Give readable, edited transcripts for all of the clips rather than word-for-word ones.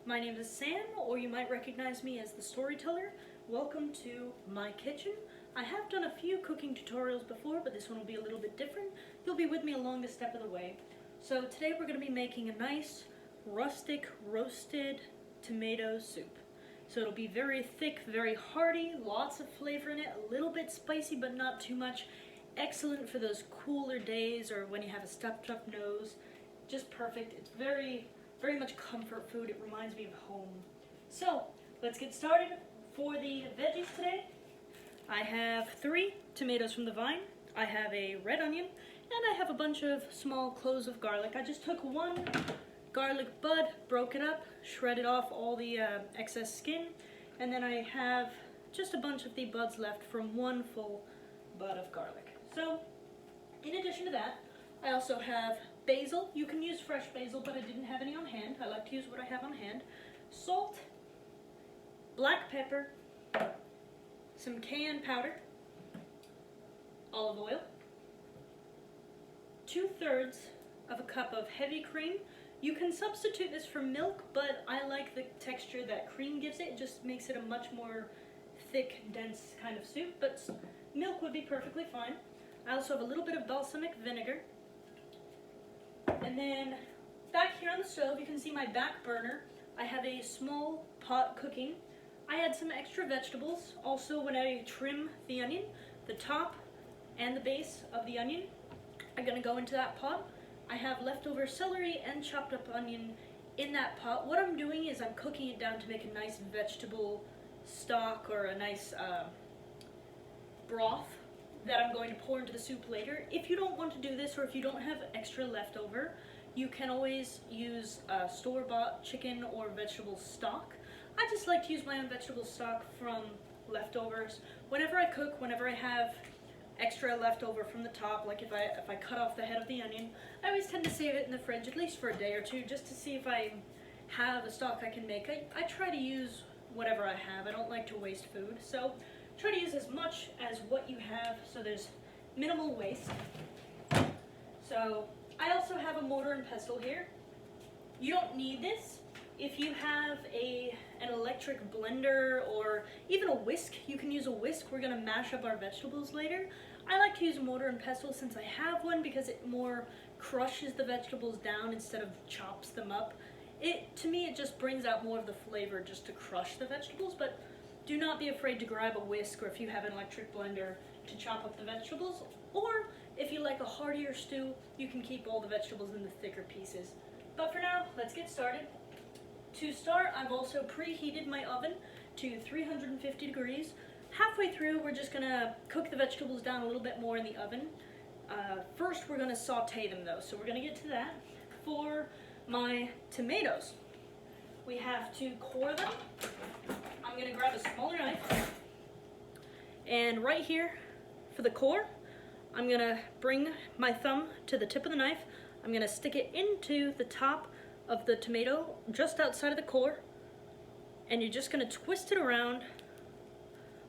My name is Sam, or you might recognize me as the storyteller. Welcome to my kitchen. I have done a few cooking tutorials before, but this one will be a little bit different. You'll be with me along the step of the way. So today we're going to be making a nice rustic roasted tomato soup. So it'll be very thick, very hearty, lots of flavor in it, a little bit spicy but not too much. Excellent for those cooler days or when you have a stuffed up nose. Just perfect. It's very much comfort food. It reminds me of home. So let's get started. For the veggies today, I have 3 tomatoes from the vine, I have a red onion, and I have a bunch of small cloves of garlic. I just took one garlic bud, broke it up, shredded off all the excess skin, and then I have just a bunch of the buds left from one full bud of garlic. So in addition to that, I also have basil. You can use fresh basil, but I didn't have any on hand. I like to use what I have on hand. Salt, black pepper, some cayenne powder, olive oil, 2/3 of a cup of heavy cream. You can substitute this for milk, but I like the texture that cream gives it. It just makes it a much more thick, dense kind of soup, but milk would be perfectly fine. I also have a little bit of balsamic vinegar. And then back here on the stove, you can see my back burner. I have a small pot cooking. I add some extra vegetables. Also, when I trim the onion, the top and the base of the onion are going to go into that pot. I have leftover celery and chopped up onion in that pot. What I'm doing is I'm cooking it down to make a nice vegetable stock or a nice broth that I'm going to pour into the soup later. If you don't want to do this, or if you don't have extra leftover, you can always use store-bought chicken or vegetable stock. I just like to use my own vegetable stock from leftovers. Whenever I cook, whenever I have extra leftover from the top, like if I cut off the head of the onion, I always tend to save it in the fridge at least for a day or two, just to see if I have a stock I can make. I try to use whatever I have. I don't like to waste food, so try to use as much as what you have so there's minimal waste. So I also have a mortar and pestle here. You don't need this. If you have an electric blender or even a whisk, you can use a whisk. We're going to mash up our vegetables later. I like to use a mortar and pestle since I have one because it more crushes the vegetables down instead of chops them up. To me, it just brings out more of the flavor just to crush the vegetables, but do not be afraid to grab a whisk, or if you have an electric blender, to chop up the vegetables. Or if you like a heartier stew, you can keep all the vegetables in the thicker pieces. But for now, let's get started. To start, I've also preheated my oven to 350 degrees. Halfway through, we're just gonna cook the vegetables down a little bit more in the oven. First, we're gonna saute them though, so we're gonna get to that. For my tomatoes, we have to core them. I'm gonna grab a smaller knife, and right here for the core, I'm gonna bring my thumb to the tip of the knife. I'm gonna stick it into the top of the tomato, just outside of the core, and you're just gonna twist it around,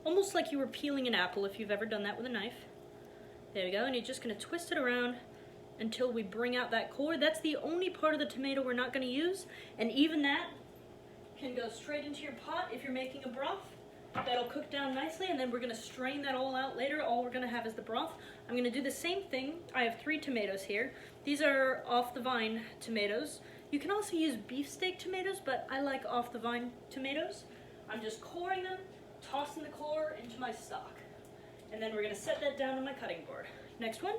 almost like you were peeling an apple if you've ever done that with a knife. There we go, and you're just gonna twist it around until we bring out that core. That's the only part of the tomato we're not gonna use, and even that can go straight into your pot if you're making a broth. That'll cook down nicely, and then we're gonna strain that all out later. All we're gonna have is the broth. I'm gonna do the same thing. I have 3 tomatoes here. These are off the vine tomatoes. You can also use beefsteak tomatoes, but I like off the vine tomatoes. I'm just coring them, tossing the core into my stock. And then we're gonna set that down on my cutting board. Next one,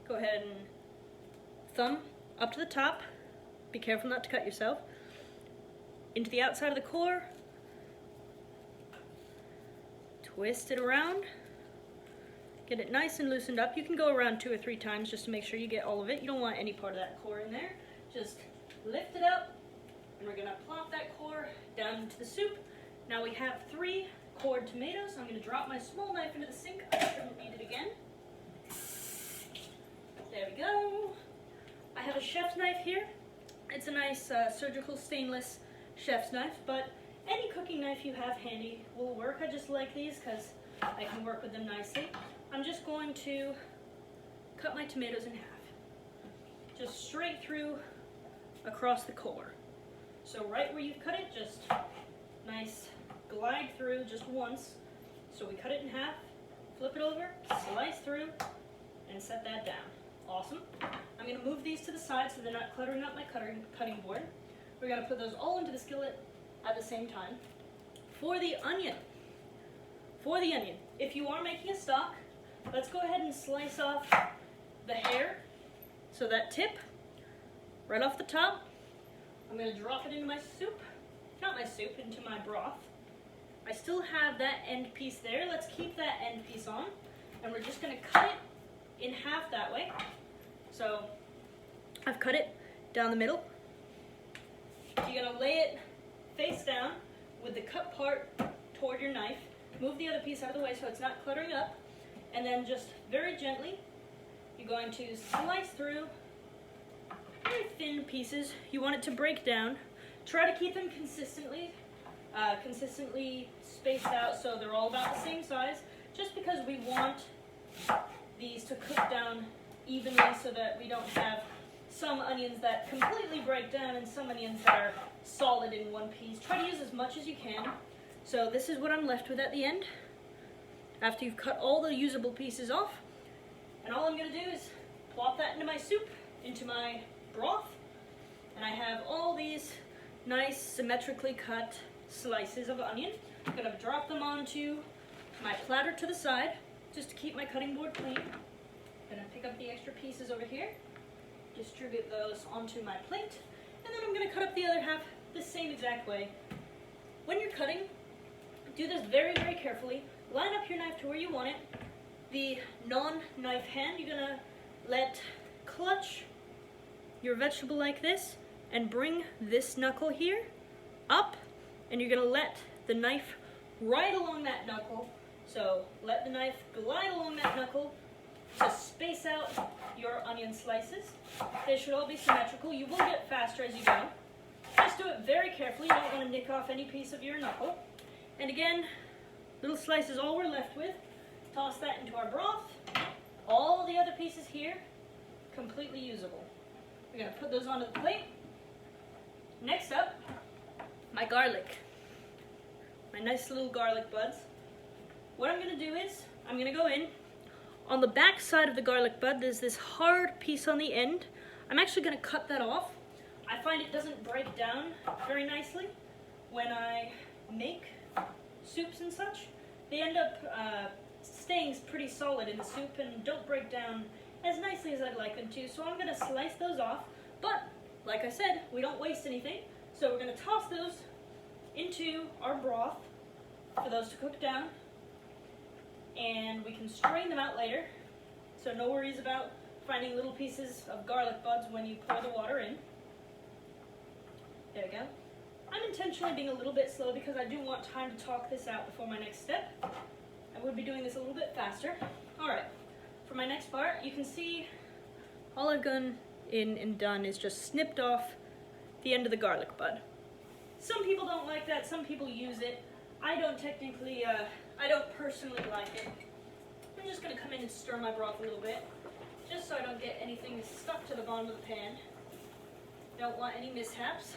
go ahead and thumb up to the top. Be careful not to cut yourself. Into the outside of the core. Twist it around. Get it nice and loosened up. You can go around 2 or 3 times just to make sure you get all of it. You don't want any part of that core in there. Just lift it up, and we're gonna plop that core down into the soup. Now we have 3 cored tomatoes. I'm gonna drop my small knife into the sink. I shouldn't need it again. There we go. I have a chef's knife here. It's a nice surgical stainless chef's knife, but any cooking knife you have handy will work. I just like these because I can work with them nicely. I'm just going to cut my tomatoes in half. Just straight through across the core. So right where you've cut it, just nice glide through just once. So we cut it in half, flip it over, slice through, and set that down. Awesome. I'm going to move these to the side so they're not cluttering up my cutting board. We're going to put those all into the skillet at the same time. For the onion, if you are making a stock, let's go ahead and slice off the hair. So that tip, right off the top, I'm going to drop it into my soup. Not my soup, into my broth. I still have that end piece there. Let's keep that end piece on. And we're just going to cut it in half that way. So I've cut it down the middle. You're going to lay it face down with the cut part toward your knife. Move the other piece out of the way so it's not cluttering up. And then just very gently, you're going to slice through very thin pieces. You want it to break down. Try to keep them consistently spaced out so they're all about the same size, just because we want these to cook down evenly so that we don't have some onions that completely break down and some onions that are solid in one piece. Try to use as much as you can. So this is what I'm left with at the end, after you've cut all the usable pieces off. And all I'm going to do is plop that into my soup, into my broth, and I have all these nice symmetrically cut slices of onion. I'm going to drop them onto my platter to the side, just to keep my cutting board clean. I'm going to pick up the extra pieces over here, distribute those onto my plate, and then I'm going to cut up the other half the same exact way. When you're cutting, do this very, very carefully. Line up your knife to where you want it. The non-knife hand, you're going to let clutch your vegetable like this and bring this knuckle here up, and you're going to let the knife right along that knuckle. So let the knife glide along that knuckle to space out your onion slices. They should all be symmetrical. You will get faster as you go. Just do it very carefully. You don't want to nick off any piece of your knuckle. And again, little slice is all we're left with. Toss that into our broth. All the other pieces here, completely usable. We're going to put those onto the plate. Next up, my garlic. My nice little garlic buds. What I'm going to do is, I'm going to go in. On the back side of the garlic bud, there's this hard piece on the end. I'm actually going to cut that off. I find it doesn't break down very nicely when I make soups and such. They end up staying pretty solid in the soup and don't break down as nicely as I'd like them to. So I'm going to slice those off. But, like I said, we don't waste anything. So we're going to toss those into our broth for those to cook down. And we can strain them out later. So no worries about finding little pieces of garlic buds when you pour the water in. There we go. I'm intentionally being a little bit slow because I do want time to talk this out before my next step. I would be doing this a little bit faster. Alright, for my next part, you can see all I've gone in and done is just snipped off the end of the garlic bud. Some people don't like that, some people use it. I don't personally like it. I'm just going to come in and stir my broth a little bit, just so I don't get anything stuck to the bottom of the pan. Don't want any mishaps.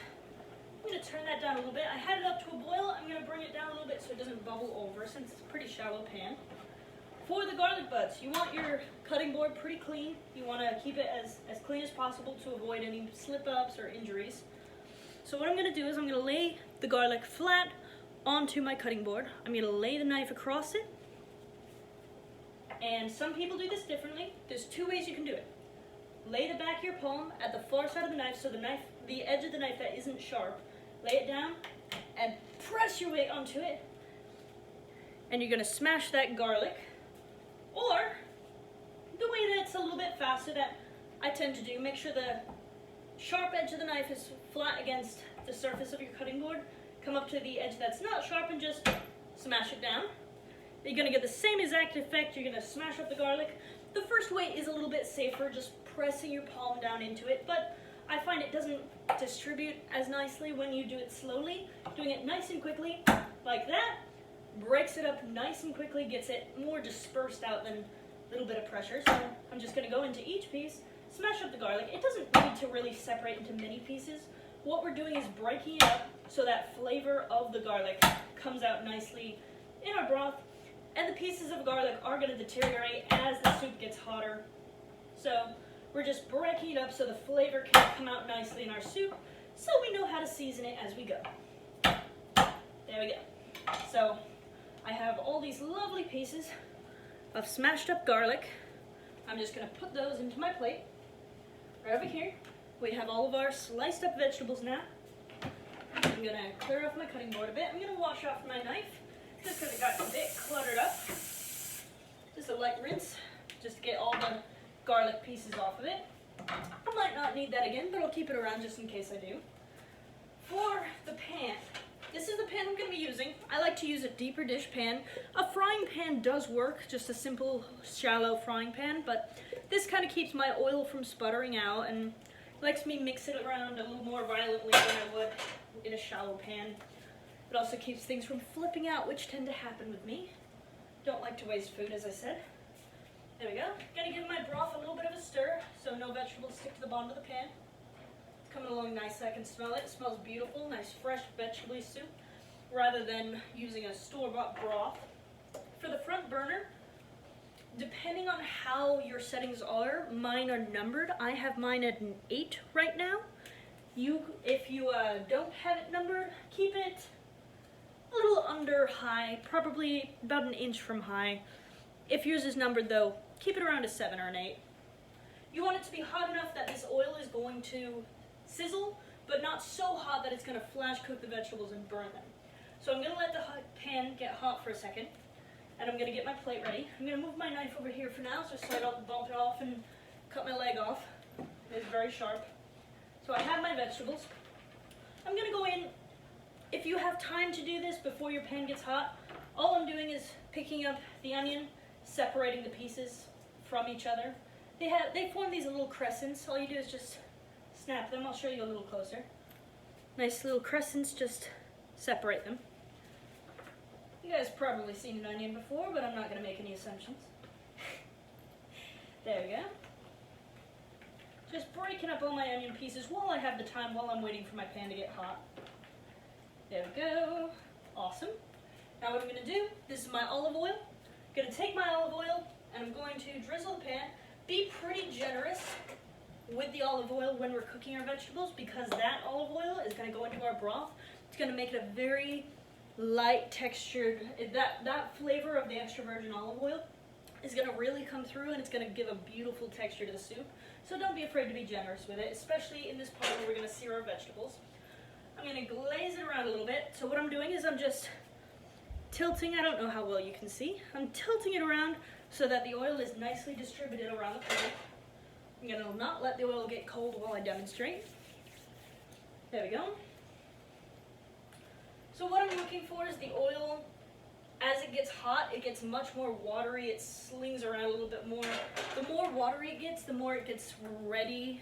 I'm going to turn that down a little bit. I had it up to a boil. I'm going to bring it down a little bit so it doesn't bubble over, since it's a pretty shallow pan. For the garlic buds, you want your cutting board pretty clean. You want to keep it as clean as possible to avoid any slip-ups or injuries. So what I'm going to do is I'm going to lay the garlic flat onto my cutting board. I'm going to lay the knife across it. And some people do this differently. There's two ways you can do it. Lay the back of your palm at the far side of the knife, so the edge of the knife that isn't sharp. Lay it down and press your weight onto it. And you're going to smash that garlic. Or, the way that's a little bit faster that I tend to do, make sure the sharp edge of the knife is flat against the surface of your cutting board. Come up to the edge that's not sharp and just smash it down. You're going to get the same exact effect. You're going to smash up the garlic. The first way is a little bit safer, just pressing your palm down into it, but I find it doesn't distribute as nicely when you do it slowly. Doing it nice and quickly, like that, breaks it up nice and quickly, gets it more dispersed out than a little bit of pressure. So I'm just going to go into each piece, smash up the garlic. It doesn't need to really separate into many pieces. what we're doing is breaking it up so that flavor of the garlic comes out nicely in our broth, and the pieces of garlic are going to deteriorate as the soup gets hotter. So we're just breaking it up so the flavor can come out nicely in our soup, so we know how to season it as we go. There we go. So I have all these lovely pieces of smashed up garlic. I'm just going to put those into my plate. Right over here, we have all of our sliced up vegetables now. I'm going to clear off my cutting board a bit. I'm going to wash off my knife just because it got a bit cluttered up. Just a light rinse just to get all the garlic pieces off of it. I might not need that again, but I'll keep it around just in case I do. For the pan, this is the pan I'm going to be using. I like to use a deeper dish pan. A frying pan does work, just a simple shallow frying pan, but this kind of keeps my oil from sputtering out and lets me mix it around a little more violently than I would in a shallow pan. It also keeps things from flipping out, which tend to happen with me. Don't like to waste food, as I said. There we go. Gonna give my broth a little bit of a stir so no vegetables stick to the bottom of the pan. It's coming along nicely. I can smell it. It smells beautiful. Nice fresh vegetable soup rather than using a store-bought broth. For the front burner, depending on how your settings are, mine are numbered. I have mine at an 8 right now. If you don't have it numbered, keep it a little under high, probably about an inch from high. If yours is numbered though, keep it around a 7 or an 8. You want it to be hot enough that this oil is going to sizzle, but not so hot that it's going to flash cook the vegetables and burn them. So I'm going to let the pan get hot for a second, and I'm going to get my plate ready. I'm going to move my knife over here for now, just so I don't bump it off and cut my leg off. It's very sharp. So I have my vegetables. I'm going to go in. If you have time to do this before your pan gets hot, all I'm doing is picking up the onion, separating the pieces from each other. They form these little crescents. All you do is just snap them. I'll show you a little closer. Nice little crescents, just separate them. You guys probably seen an onion before, but I'm not going to make any assumptions. There we go. Just breaking up all my onion pieces while I have the time, while I'm waiting for my pan to get hot. There we go. Awesome. Now what I'm going to do, this is my olive oil. I'm going to take my olive oil and I'm going to drizzle the pan. Be pretty generous with the olive oil when we're cooking our vegetables, because that olive oil is going to go into our broth. It's going to make it a very light textured, that flavor of the extra virgin olive oil is going to really come through, and it's going to give a beautiful texture to the soup. So don't be afraid to be generous with it, especially in this part where we're going to sear our vegetables. I'm going to glaze it around a little bit. So what I'm doing is I'm just tilting, I don't know how well you can see, I'm tilting it around so that the oil is nicely distributed around the pan. I'm going to not let the oil get cold while I demonstrate. There we go. So what I'm looking for is the oil, as it gets hot, it gets much more watery, it slings around a little bit more. The more watery it gets, the more it gets ready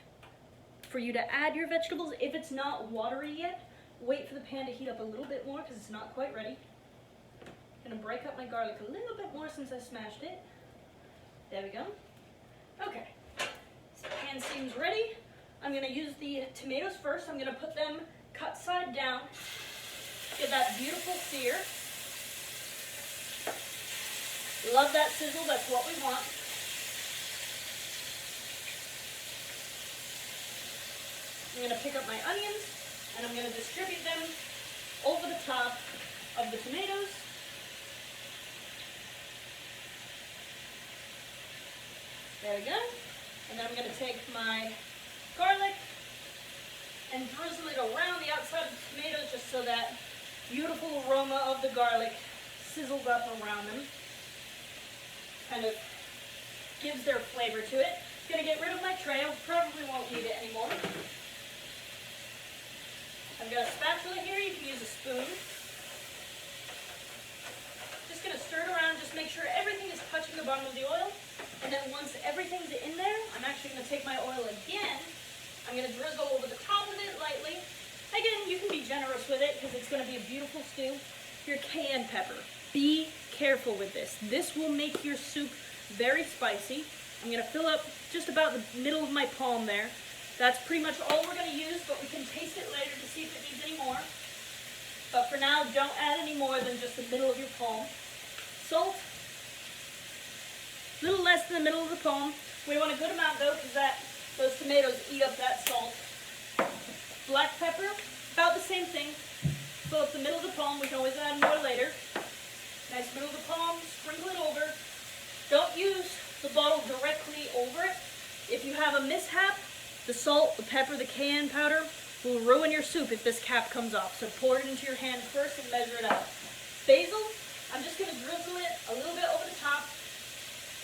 for you to add your vegetables. If it's not watery yet, wait for the pan to heat up a little bit more because it's not quite ready. I'm gonna break up my garlic a little bit more since I smashed it. There we go. Okay, this pan seems ready. I'm gonna use the tomatoes first. I'm gonna put them cut side down. Get that beautiful sear. Love that sizzle, that's what we want. I'm going to pick up my onions and I'm going to distribute them over the top of the tomatoes. There we go. And then I'm going to take my garlic and drizzle it around the outside of the tomatoes just so that beautiful aroma of the garlic sizzles up around them. Kind of gives their flavor to it. I'm going to get rid of my tray. I probably won't need it anymore. I've got a spatula here. You can use a spoon. Just going to stir it around. Just make sure everything is touching the bottom of the oil. And then once everything's in there, I'm actually going to take my oil again. I'm going to drizzle over the top of it lightly. Again, you can be generous with it because it's going to be a beautiful stew. Your cayenne pepper. Be careful with this. This will make your soup very spicy. I'm going to fill up just about the middle of my palm there. That's pretty much all we're going to use, but we can taste it later to see if it needs any more. But for now, don't add any more than just the middle of your palm. Salt, a little less than the middle of the palm. We want a good amount though, because those tomatoes eat up that salt. Black pepper, about the same thing. Fill up the middle of the palm. We can always add more later. Nice middle of the palm, sprinkle it over. Don't use the bottle directly over it. If you have a mishap, the salt, the pepper, the cayenne powder will ruin your soup if this cap comes off. So pour it into your hand first and measure it out. Basil, I'm just going to drizzle it a little bit over the top.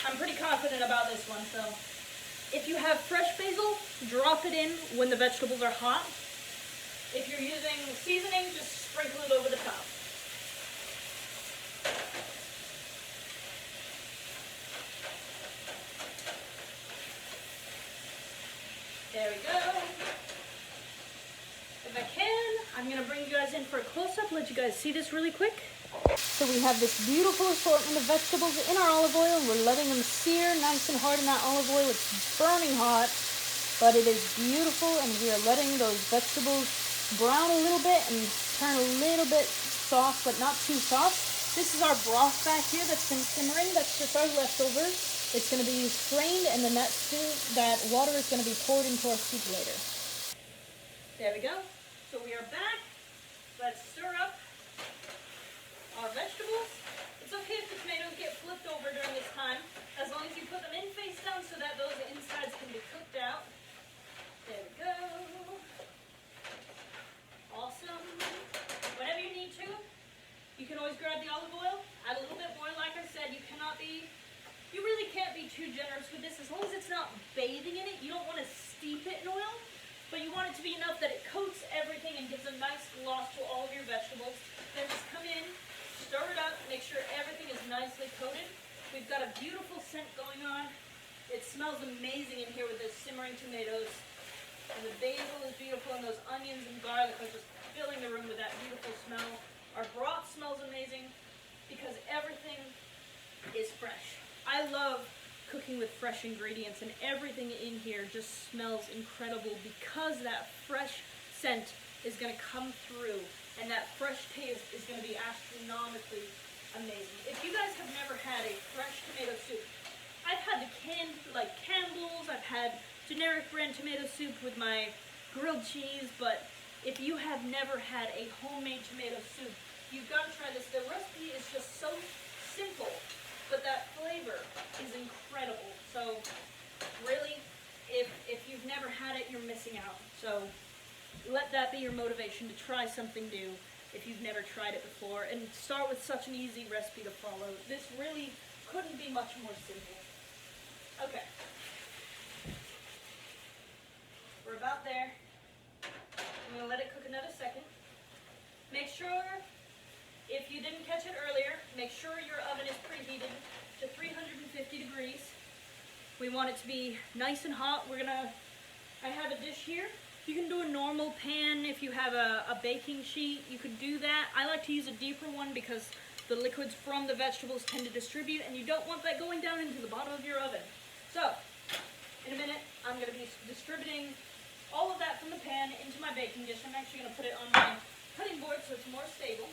I'm pretty confident about this one. So if you have fresh basil, drop it in when the vegetables are hot. If you're using seasoning, just sprinkle it over the top. There we go. If I can, I'm going to bring you guys in for a close-up, let you guys see this really quick. So we have this beautiful assortment of vegetables in our olive oil. We're letting them sear nice and hard in that olive oil. It's burning hot, but it is beautiful, and we are letting those vegetables brown a little bit and turn a little bit soft, but not too soft. This is our broth back here that's been simmering. That's just our leftovers. It's going to be strained, and then that water is going to be poured into our soup later. There we go. So we are back. Let's stir up our vegetables. It's okay if the tomatoes get flipped over during this time, as long as you put them in face down so that those insides can be cooked out. There we go. Awesome. Whenever you need to, you can always grab the olive oil, add a little bit more. Like I said, you really can't be too generous with this. As long as it's not bathing in it, you don't want to steep it in oil, but you want it to be enough that it coats everything and gives a nice gloss to all of your vegetables. Then just come in, stir it up, make sure everything is nicely coated. We've got a beautiful scent going on. It smells amazing in here with those simmering tomatoes. And the basil is beautiful, and those onions and garlic are just filling the room with that beautiful smell. Our broth smells amazing because everything is fresh. I love cooking with fresh ingredients, and everything in here just smells incredible because that fresh scent is going to come through, and that fresh taste is going to be astronomically amazing. If you guys have never had a fresh tomato soup, I've had the canned, like Campbell's, I've had generic brand tomato soup with my grilled cheese, but if you have never had a homemade tomato soup, you've got to try this. The recipe is just so simple, but that flavor is incredible. So really, if you've never had it, you're missing out. So let that be your motivation to try something new if you've never tried it before, and start with such an easy recipe to follow. This really couldn't be much more simple. Okay. We're about there. I'm going to let it cook another second. Make sure, if you didn't catch it earlier, make sure your oven is preheated to 350 degrees. We want it to be nice and hot. I have a dish here. You can do a normal pan if you have a baking sheet. You could do that. I like to use a deeper one because the liquids from the vegetables tend to distribute, and you don't want that going down into the bottom of your oven. So, in a minute, I'm going to be distributing all of that from the pan into my baking dish. I'm actually going to put it on my cutting board so it's more stable.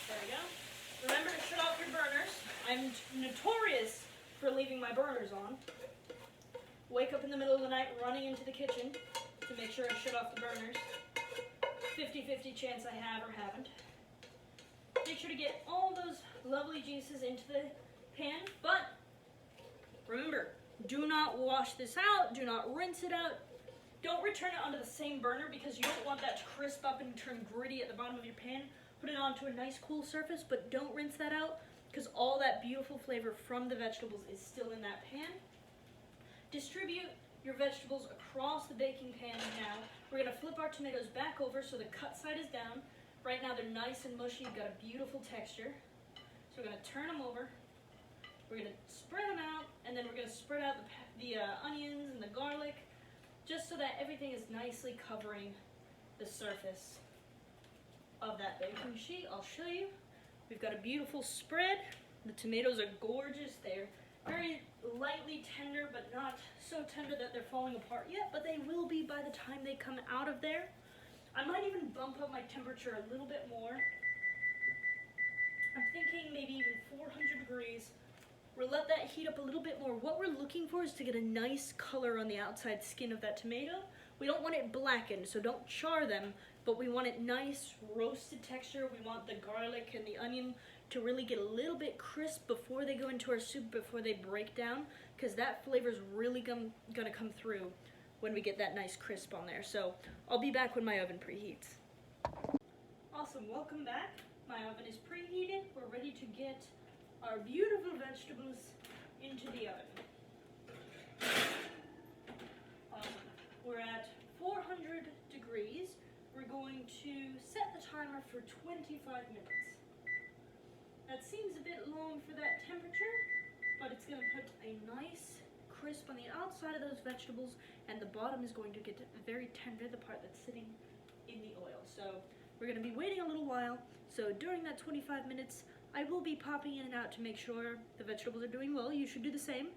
There we go. Remember to shut off your burners. I'm notorious for leaving my burners on. Wake up in the middle of the night running into the kitchen to make sure I shut off the burners. 50-50 chance I have or haven't. Make sure to get all those lovely juices into the pan, but remember, do not wash this out, do not rinse it out. Don't return it onto the same burner because you don't want that to crisp up and turn gritty at the bottom of your pan. Put it onto a nice cool surface, but don't rinse that out because all that beautiful flavor from the vegetables is still in that pan. Distribute your vegetables across the baking pan now. We're going to flip our tomatoes back over so the cut side is down. Right now they're nice and mushy, you've got a beautiful texture. So we're going to turn them over. We're going to spread them out, and then we're going to spread out the onions and the garlic, just so that everything is nicely covering the surface of that baking sheet. I'll show you. We've got a beautiful spread. The tomatoes are gorgeous. They're very lightly tender, but not so tender that they're falling apart yet, but they will be by the time they come out of there. I might even bump up my temperature a little bit more. I'm thinking maybe even 400 degrees. We'll let that heat up a little bit more. What we're looking for is to get a nice color on the outside skin of that tomato. We don't want it blackened, so don't char them, but we want it nice roasted texture. We want the garlic and the onion to really get a little bit crisp before they go into our soup, before they break down, because that flavor is really gonna come through when we get that nice crisp on there. So I'll be back when my oven preheats. Awesome, welcome back. My oven is preheated. We're ready to get our beautiful vegetables into the oven. Awesome. We're at 400 degrees. We're going to set the timer for 25 minutes. That seems a bit long for that temperature, but it's going to put a nice crisp on the outside of those vegetables, and the bottom is going to get very tender, the part that's sitting in the oil. So we're going to be waiting a little while. So during that 25 minutes, I will be popping in and out to make sure the vegetables are doing well. You should do the same.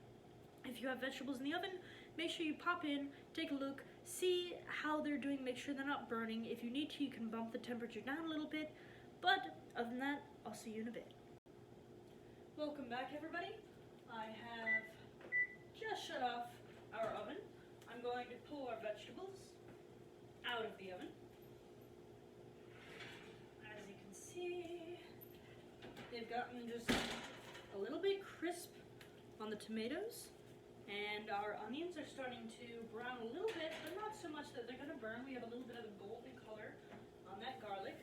If you have vegetables in the oven, make sure you pop in, take a look, see how they're doing, make sure they're not burning. If you need to, you can bump the temperature down a little bit. But other than that, I'll see you in a bit. Welcome back, everybody. I have just shut off our oven. I'm going to pull our vegetables out of the oven. As you can see, they've gotten just a little bit crisp on the tomatoes, and our onions are starting to brown a little bit, but not so much that they're going to burn. We have a little bit of a golden color on that garlic.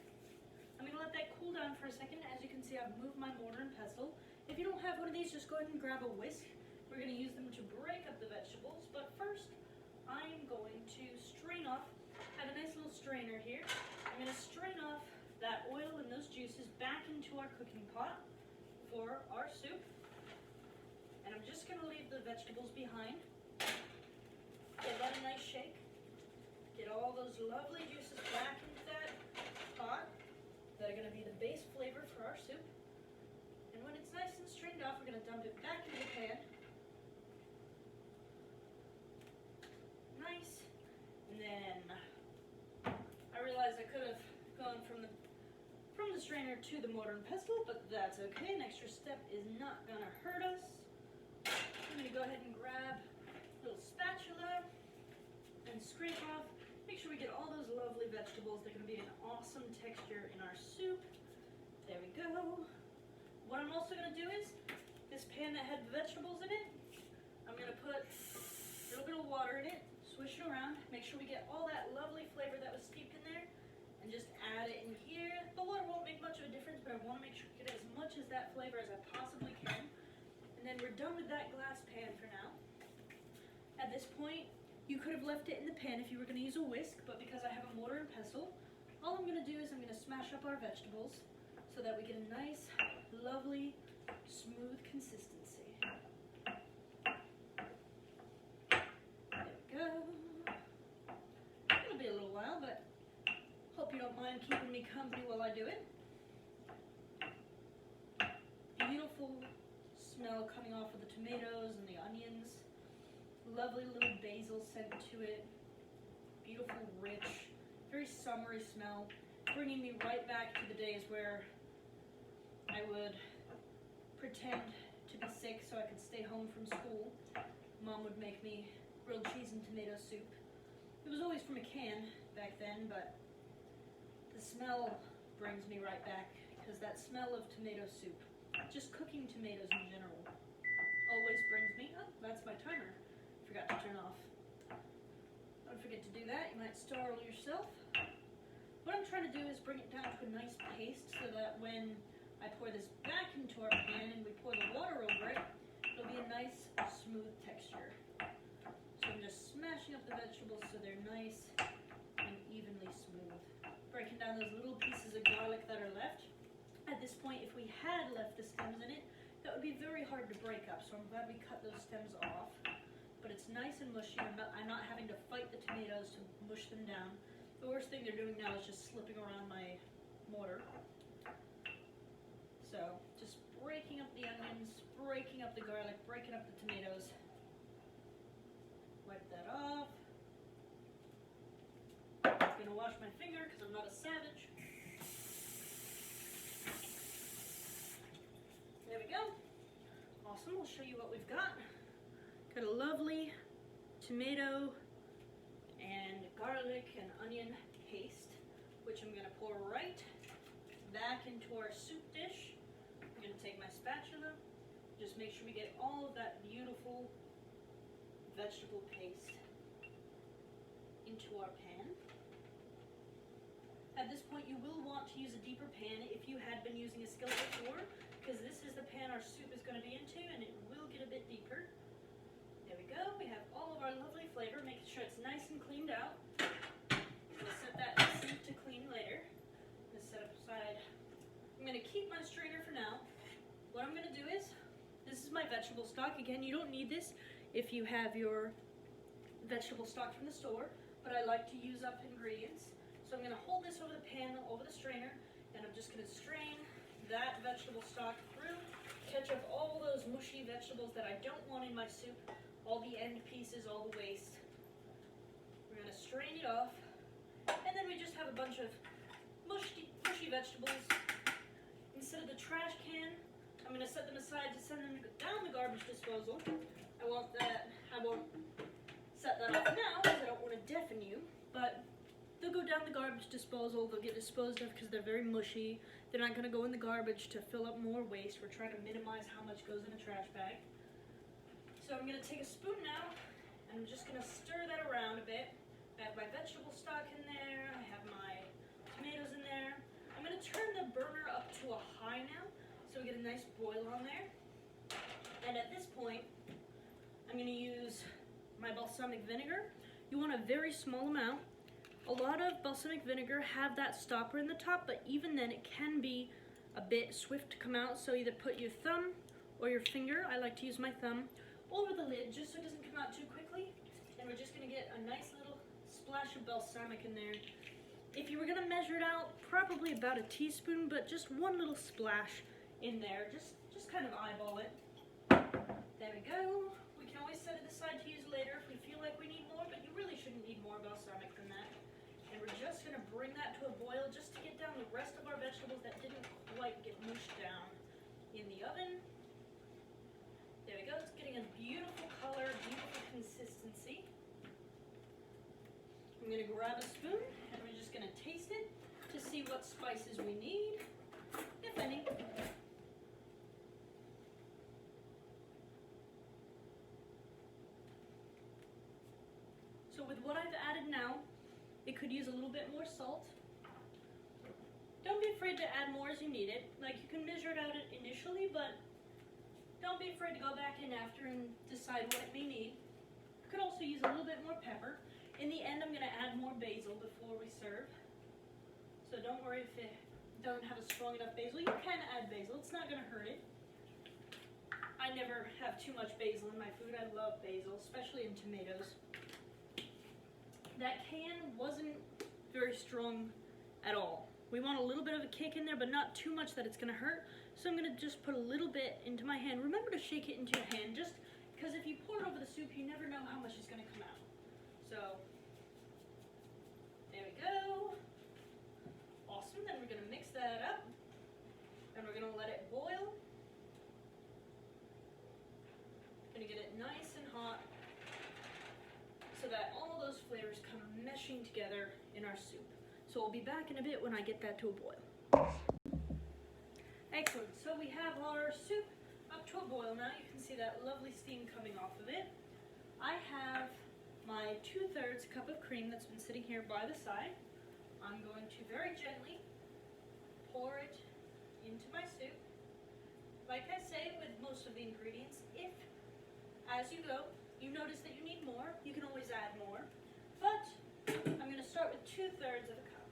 I'm going to let that cool down for a second. As you can see, I've moved my mortar and pestle. If you don't have one of these, just go ahead and grab a whisk. We're going to use them to break up the vegetables, but first I'm going to strain off. I have a nice little strainer here. I'm going to strain off that oil and those juices back into our cooking pot for our soup. And I'm just going to leave the vegetables behind. Give that a nice shake. Get all those lovely juices back into that pot that are going to be the base flavor for our soup. And when it's nice and strained off, we're going to dump it back into the pan. Nice. And then I realized I could have gone from the strainer to the mortar and pestle, but that's okay. An extra step is not going to hurt us. I'm going to go ahead and grab a little spatula and scrape off. Make sure we get all those lovely vegetables. They're going to be an awesome texture in our soup. There we go. What I'm also going to do is, this pan that had vegetables in it, I'm going to put a little bit of water in it, swish it around, make sure we get all that lovely flavor that was steeped in there, and just add it in here. The water won't make much of a difference, but I want to make sure we get as much as that flavor as I possibly can. And then we're done with that glass pan for now. At this point, you could have left it in the pan if you were going to use a whisk, but because I have a mortar and pestle, all I'm going to do is I'm going to smash up our vegetables so that we get a nice, lovely, smooth consistency. There we go. It'll be a little while, but hope you don't mind keeping me company while I do it. Beautiful smell coming off of the tomatoes and the onions. Lovely little basil scent to it. Beautiful, rich, very summery smell. Bringing me right back to the days where I would pretend to be sick so I could stay home from school. Mom would make me grilled cheese and tomato soup. It was always from a can back then, but the smell brings me right back, because that smell of tomato soup, just cooking tomatoes in general, always brings me, oh, that's my timer. Forgot to turn off. Don't forget to do that, you might startle yourself. What I'm trying to do is bring it down to a nice paste so that when I pour this back into our pan and we pour the water over it, it'll be a nice smooth texture. So I'm just smashing up the vegetables so they're nice and evenly smooth. Breaking down those little pieces of garlic that are left. At this point, if we had left the stems in it, that would be very hard to break up, so I'm glad we cut those stems off. But it's nice and mushy. I'm not having to fight the tomatoes to mush them down. The worst thing they're doing now is just slipping around my mortar. So just breaking up the onions, breaking up the garlic, breaking up the tomatoes. Wipe that off. I'm gonna wash my finger because I'm not a savage. There we go. Awesome, I'll show you what we've got. Got a lovely tomato and garlic and onion paste, which I'm gonna pour right back into our soup dish. I'm gonna take my spatula, just make sure we get all of that beautiful vegetable paste into our pan. At this point, you will want to use a deeper pan if you had been using a skillet before, because this is the pan our soup is going to be into, and it will get a bit deeper. There we go. We have all of our lovely flavor, making sure it's nice and cleaned out. We'll set that in the sink to clean later. I'm going to set up aside. I'm going to keep my strainer for now. What I'm going to do is, this is my vegetable stock. Again, you don't need this if you have your vegetable stock from the store, but I like to use up ingredients. So I'm going to hold this over the pan, over the strainer, and I'm just going to strain that vegetable stock through, catch up all those mushy vegetables that I don't want in my soup, all the end pieces, all the waste. We're going to strain it off, and then we just have a bunch of mushy vegetables. Instead of the trash can, I'm going to set them aside to send them down the garbage disposal. I won't set that off now because I don't want to deafen you, but they'll go down the garbage disposal. They'll get disposed of because they're very mushy. They're not going to go in the garbage to fill up more waste. We're trying to minimize how much goes in a trash bag. So I'm going to take a spoon now, and I'm just going to stir that around a bit. I have my vegetable stock in there. I have my tomatoes in there. I'm going to turn the burner up to a high now, so we get a nice boil on there. And at this point, I'm going to use my balsamic vinegar. You want a very small amount. A lot of balsamic vinegar have that stopper in the top, but even then it can be a bit swift to come out, so either put your thumb or your finger, I like to use my thumb, over the lid just so it doesn't come out too quickly. And we're just going to get a nice little splash of balsamic in there. If you were going to measure it out, probably about a teaspoon, but just one little splash in there. Just kind of eyeball it. There we go. We can always set it aside to use later if we feel like we need more, but you really shouldn't need more balsamic than that. And we're just going to bring that to a boil just to get down the rest of our vegetables that didn't quite get mushed down in the oven. There we go. It's getting a beautiful color, beautiful consistency. I'm going to grab a spoon and we're just going to taste it to see what spices we need, if any. So with what I've added now, it could use a little bit more salt. Don't be afraid to add more as you need it. Like, you can measure it out initially, but don't be afraid to go back in after and decide what it may need. You could also use a little bit more pepper. In the end, I'm going to add more basil before we serve. So don't worry if you don't have a strong enough basil. You can add basil. It's not going to hurt it. I never have too much basil in my food. I love basil, especially in tomatoes. That can wasn't very strong at all. We want a little bit of a kick in there, but not too much that it's going to hurt. So I'm going to just put a little bit into my hand. Remember to shake it into your hand, just because if you pour it over the soup, you never know how much is going to come out. So there we go. Awesome. Then we're going to mix that up, and we're going to let it boil. Going to get it nice and hot, so that all those flavors come meshing together in our soup. So we'll be back in a bit when I get that to a boil. Excellent, so we have our soup up to a boil now. You can see that lovely steam coming off of it. I have my 2/3 cup of cream that's been sitting here by the side. I'm going to very gently pour it into my soup. Like I say with most of the ingredients, if as you go, you notice that you need more, you can always add more. But I'm going to start with 2/3 of a cup.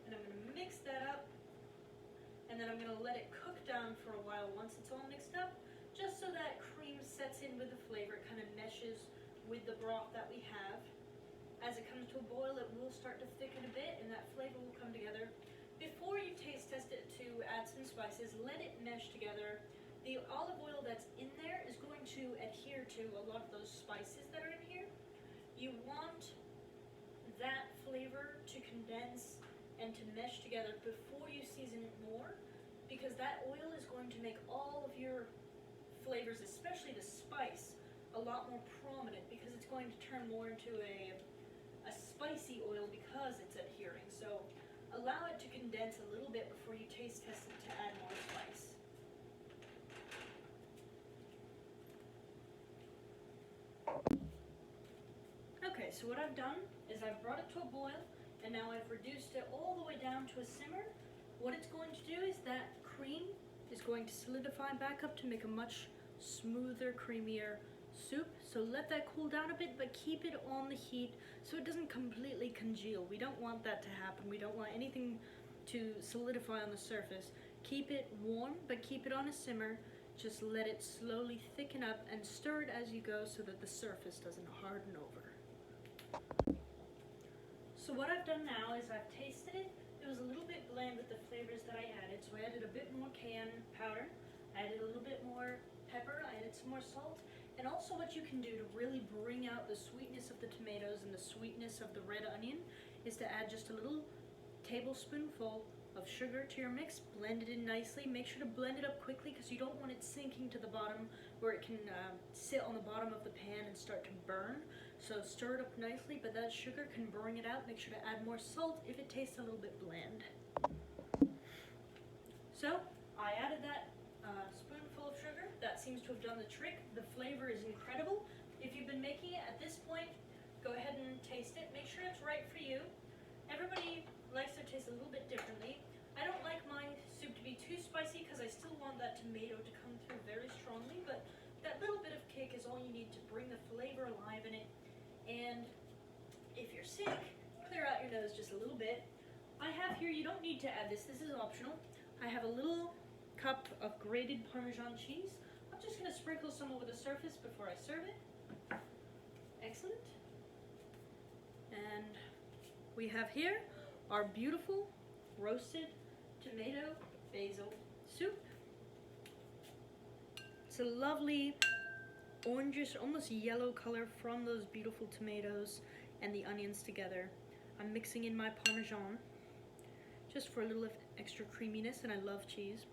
And I'm going to mix that up. And then I'm going to let it cook down for a while once it's all mixed up, just so that cream sets in with the flavor. It kind of meshes with the broth that we have. As it comes to a boil, it will start to thicken a bit and that flavor will come together. Before before you taste test it to add some spices, let it mesh together. The olive oil that's in there is going to adhere to a lot of those spices that are in here. You want that flavor to condense and to mesh together before you season it more, because that oil is going to make all of your flavors, especially the spice, a lot more prominent, because it's going to turn more into a spicy oil because it's adhering. So allow it to condense a little bit before you taste test it to add more spice. Okay, so what I've done is I've brought it to a boil, and now I've reduced it all the way down to a simmer. What it's going to do is that cream is going to solidify back up to make a much smoother, creamier soup. So let that cool down a bit, but keep it on the heat so it doesn't completely congeal. We don't want that to happen. We don't want anything to solidify on the surface. Keep it warm, but keep it on a simmer. Just let it slowly thicken up and stir it as you go so that the surface doesn't harden over. So what I've done now is I've tasted it. It was a little bit bland with the flavors that I added, so I added a bit more cayenne powder. I added a little bit more pepper, I added some more salt, and also what you can do to really bring out the sweetness of the tomatoes and the sweetness of the red onion is to add just a little tablespoonful of sugar to your mix, blend it in nicely. Make sure to blend it up quickly because you don't want it sinking to the bottom where it can sit on the bottom of the pan and start to burn. So stir it up nicely, but that sugar can bring it out. Make sure to add more salt if it tastes a little bit bland. So I added that spoonful of sugar. That seems to have done the trick. The flavor is incredible. If you've been making it at this point, go ahead and taste it. Make sure it's right for you. Everybody likes their taste a little bit differently. I don't like my soup to be too spicy because I still want that tomato to come through very strongly, but that little bit of kick is all you need to bring the flavor alive in it. And if you're sick, clear out your nose just a little bit. I have here, you don't need to add this is optional. I have a little cup of grated Parmesan cheese. I'm just going to sprinkle some over the surface before I serve it. Excellent. And we have here our beautiful roasted tomato basil soup. It's a lovely orangish, almost yellow color from those beautiful tomatoes and the onions together. I'm mixing in my Parmesan just for a little extra creaminess, and I love cheese.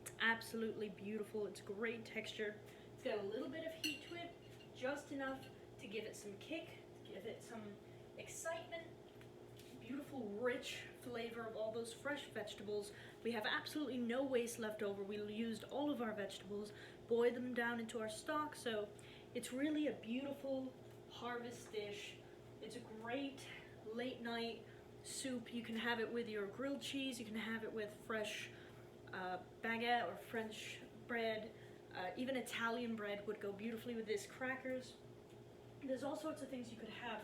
It's absolutely beautiful. It's great texture. It's got a little bit of heat to it, just enough to give it some kick, to give it some excitement. Beautiful, rich flavor of all those fresh vegetables. We have absolutely no waste left over. We used all of our vegetables, boiled them down into our stock, so it's really a beautiful harvest dish. It's a great late night soup. You can have it with your grilled cheese, you can have it with fresh baguette or French bread. Even Italian bread would go beautifully with this, crackers. There's all sorts of things you could have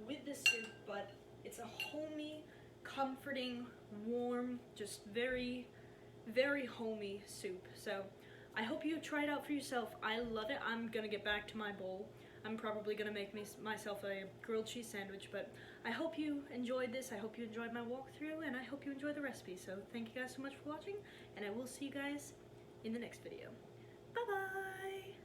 with this soup, but it's a homey, comforting, warm, just very, very homey soup. So I hope you try it out for yourself. I love it. I'm gonna get back to my bowl. I'm probably gonna make myself a grilled cheese sandwich, but I hope you enjoyed this. I hope you enjoyed my walkthrough, and I hope you enjoyed the recipe. So thank you guys so much for watching, and I will see you guys in the next video. Bye-bye!